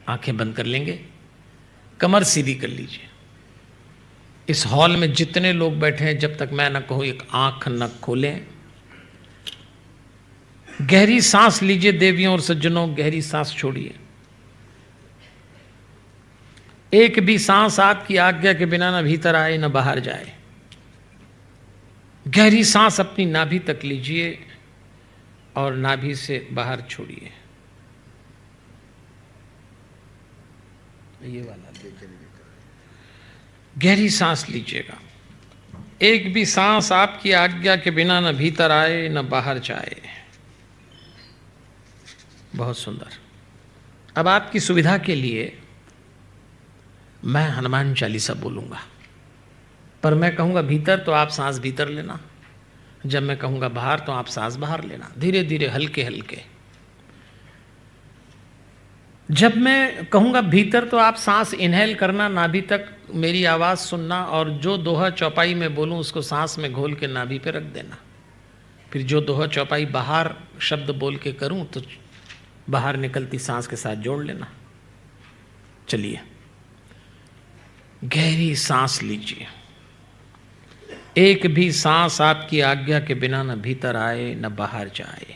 आंखें बंद कर लेंगे, कमर सीधी कर लीजिए। इस हॉल में जितने लोग बैठे हैं, जब तक मैं न कहूं एक आंख न खोलें। गहरी सांस लीजिए देवियों और सज्जनों, गहरी सांस छोड़िए। एक भी सांस आपकी आज्ञा के बिना न भीतर आए न बाहर जाए। गहरी सांस अपनी नाभि तक लीजिए और नाभि से बाहर छोड़िए। ये वाला गहरी सांस लीजिएगा। एक भी सांस आपकी आज्ञा के बिना न भीतर आए न बाहर जाए। बहुत सुंदर। अब आपकी सुविधा के लिए मैं हनुमान चालीसा बोलूंगा, पर मैं कहूंगा भीतर तो आप सांस भीतर लेना, जब मैं कहूंगा बाहर तो आप सांस बाहर लेना, धीरे धीरे हल्के हल्के। जब मैं कहूंगा भीतर तो आप सांस इनहेल करना, नाभि तक मेरी आवाज़ सुनना, और जो दोहा चौपाई में बोलूं उसको सांस में घोल के नाभि पे रख देना। फिर जो दोहा चौपाई बाहर शब्द बोल के करूं तो बाहर निकलती सांस के साथ जोड़ लेना। चलिए, गहरी सांस लीजिए। एक भी सांस आपकी आज्ञा के बिना न भीतर आए न बाहर जाए।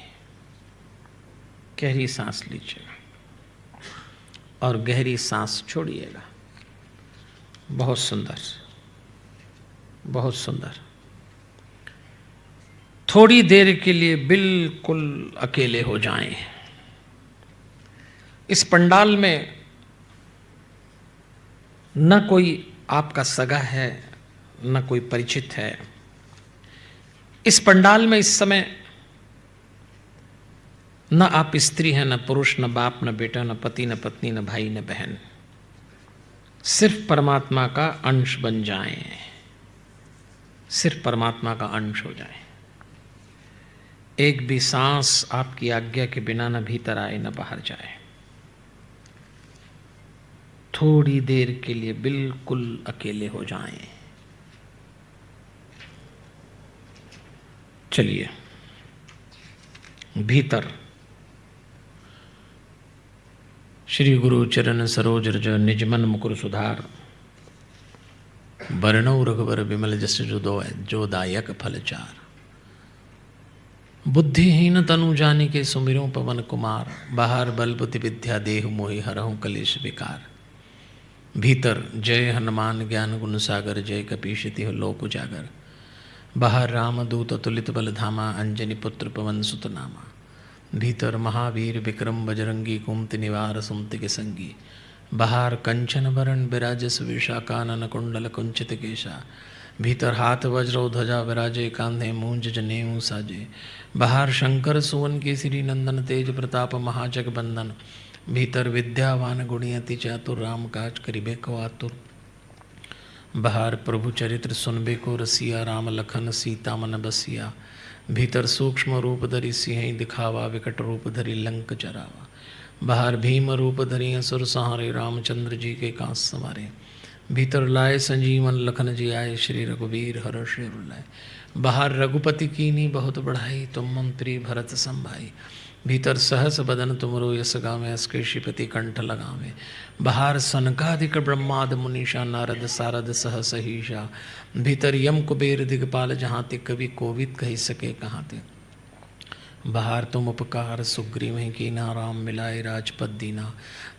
गहरी सांस लीजिए और गहरी सांस छोड़िएगा। बहुत सुंदर, बहुत सुंदर। थोड़ी देर के लिए बिल्कुल अकेले हो जाएं। इस पंडाल में न कोई आपका सगा है, न कोई परिचित है। इस पंडाल में इस समय न आप स्त्री हैं, न पुरुष, न बाप, न बेटा, न पति, न पत्नी, न भाई, न बहन। सिर्फ परमात्मा का अंश बन जाएं, सिर्फ परमात्मा का अंश हो जाएं। एक भी सांस आपकी आज्ञा के बिना न भीतर आए न बाहर जाए। थोड़ी देर के लिए बिल्कुल अकेले हो जाएं। चलिए, भीतर श्री गुरु चरण सरोज रज निजमन मुकुर सुधार, बरनौ रघुबर विमल जस जो दायक फल चार। बुद्धिहीन तनु जानिके सुमिरो पवन कुमार, बाहर बल बुद्धि विद्या देहु मोहि हरहु कलेश विकार। भीतर जय हनुमान ज्ञान गुण सागर, जय कपीश तिहुँ लोक उजागर। बाहर राम दूत अतुलित बल धामा, अंजनी पुत्र पवन सुत नामा। भीतर महावीर विक्रम बजरंगी, कुमति निवार सुमति के संगी। बाहर कंचन बरन बिराजस विशा, कानन कुंडल कुंचित केशा। भीतर हाथ वज्र ध्वजा विराजे, कांधे मूंज जनेऊ साजे। बाहर शंकर सुवन केसरी नंदन, तेज प्रताप महाजग बंदन। भीतर विद्यावान गुणियति चातुर, राम काज करिबे को आतुर। बाहर प्रभु चरित्र सुनबे को रसिया, राम लखन सीता मन बसिया। भीतर सूक्ष्म रूप धरि सिंह दिखावा, विकट रूप धरि लंक जरावा। बाहर भीम रूप धरि असुर सहारे, रामचंद्र जी के कांस संवारे। भीतर लाए संजीवन लखन जी आए, श्री रघुवीर हर्ष उर लाए। बाहर रघुपति कीनी बहुत बढ़ाई, तुम मंत्री भरत संभाई। भीतर सहस बदन तुमरो यस गावें, अस केशीपति कंठ लगावें। बाहर सनकादिक ब्रह्माद मुनीषा, नारद सारद सहस हीशा। भीतर यम कुबेर दिगपाल, जहाँ ते कवि कोविद कही सके कहाँ ते। बाहर तुम उपकार सुग्रीव कीना, राम मिलाए राजपद दीना।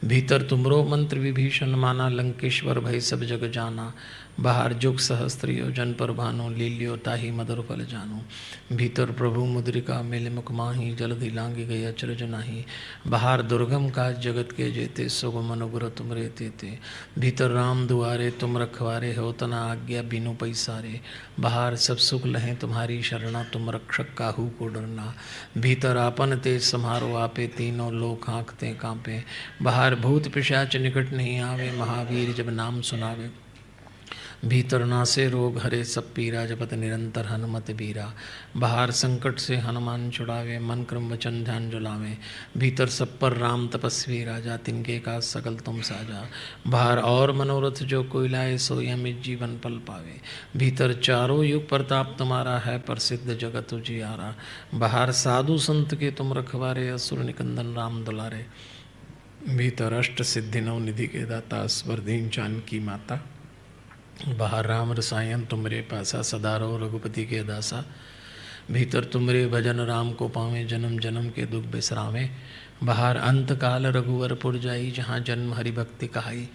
भीतर तुमरो मंत्र विभीषण माना, लंकेश्वर भय सब जग जाना। बाहर जुग सहस्त्र योजन पर भानु, लील्यो ताहि मधुर फल जानु। भीतर प्रभु मुद्रिका मिल मुख माही, जलधि लांगी गई अचरज नाही। बाहर दुर्गम काज जगत के जेते, सुगम अनुग्रह तुम रे तेते। भीतर राम दुआरे तुम रखवारे, हो तना आज्ञा बिनु पैसारे। बाहर सब सुख लहें तुम्हारी शरणा, तुम रक्षक काहू को डरना। भीतर आपन तेज समारो आपे, तीनों लोक हाँकते कांपे। बाहर भूत पिशाच निकट नहीं आवे, महावीर जब नाम सुनावे। भीतर नासे रोग हरे सब पीरा, जपत निरंतर हनुमत बीरा। बाहर संकट से हनुमान छुड़ावे, मन क्रम वचन ध्यान जुलावे। भीतर सब पर राम तपस्वी राजा, तिनके का सकल तुम साजा। बाहर और मनोरथ जो कोई लाए, सो अमित जीवन पल पावे। भीतर चारों युग प्रताप तुम्हारा है, प्रसिद्ध जगत उजियारा। बाहर साधु संत के तुम रखवारे, असुर निकंदन राम दुलारे। भीतर अष्ट सिद्धि नव निधि के दाता स्वर्धीन जानकी माता, बाहर राम रसायन तुमरे पासा, सदा रहो रघुपति के दासा। भीतर तुमरे भजन राम को पावे, जन्म जन्म के दुख बिसरावे। बाहर अंत काल रघुवर पुर जाई, जहाँ जन्म हरि भक्ति कहाई।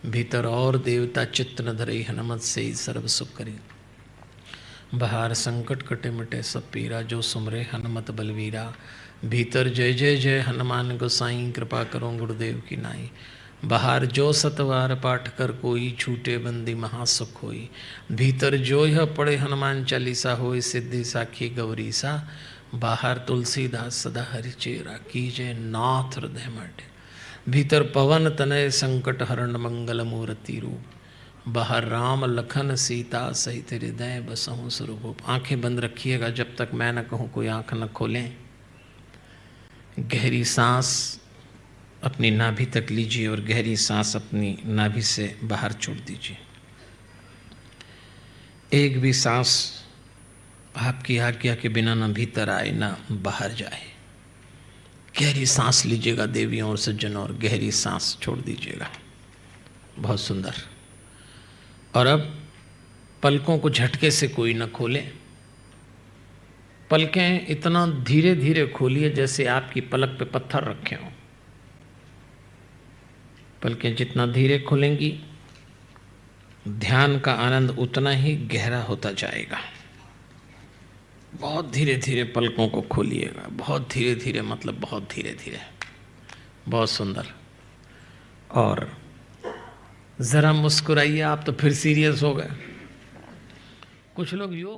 भीतर और देवता चित्त न धरई, हनुमत से ही सर्व सुख करी। बाहर संकट कटे मिटे सब पीरा, जो सुमरे हनुमत बलवीरा। भीतर जय जय जय हनुमान गोसाई, कृपा करो गुरुदेव की नाई। बाहर जो सतवार पाठ कर कोई, छूटे बंदी महासुख होई। भीतर जो यह पढ़े हनुमान चालीसा, होई सिद्धि साखी गौरीसा। बाहर तुलसीदास सदा हरि चेरा, कीजे नाथ हृदय मटे। भीतर पवन तनय संकट हरण, मंगल मूर्ति रूप। बाहर राम लखन सीता, सहित हृदय बसहु स्वरूप। आंखें बंद रखिएगा, जब तक मैं न कहूँ कोई आंख न खोलें। गहरी सांस अपनी नाभि तक लीजिए और गहरी सांस अपनी नाभि से बाहर छोड़ दीजिए। एक भी सांस आपकी आज्ञा के बिना न भीतर आए न बाहर जाए। गहरी सांस लीजिएगा देवियों और सज्जनों, और गहरी सांस छोड़ दीजिएगा। बहुत सुंदर। और अब पलकों को झटके से कोई न खोले। पलकें इतना धीरे धीरे खोलिए जैसे आपकी पलक पे पत्थर रखे हों। पलकें जितना धीरे खुलेंगी, ध्यान का आनंद उतना ही गहरा होता जाएगा। बहुत धीरे धीरे पलकों को खोलिएगा, बहुत धीरे धीरे, मतलब बहुत धीरे धीरे। बहुत सुंदर। और ज़रा मुस्कुराइए। आप तो फिर सीरियस हो गए। कुछ लोग योग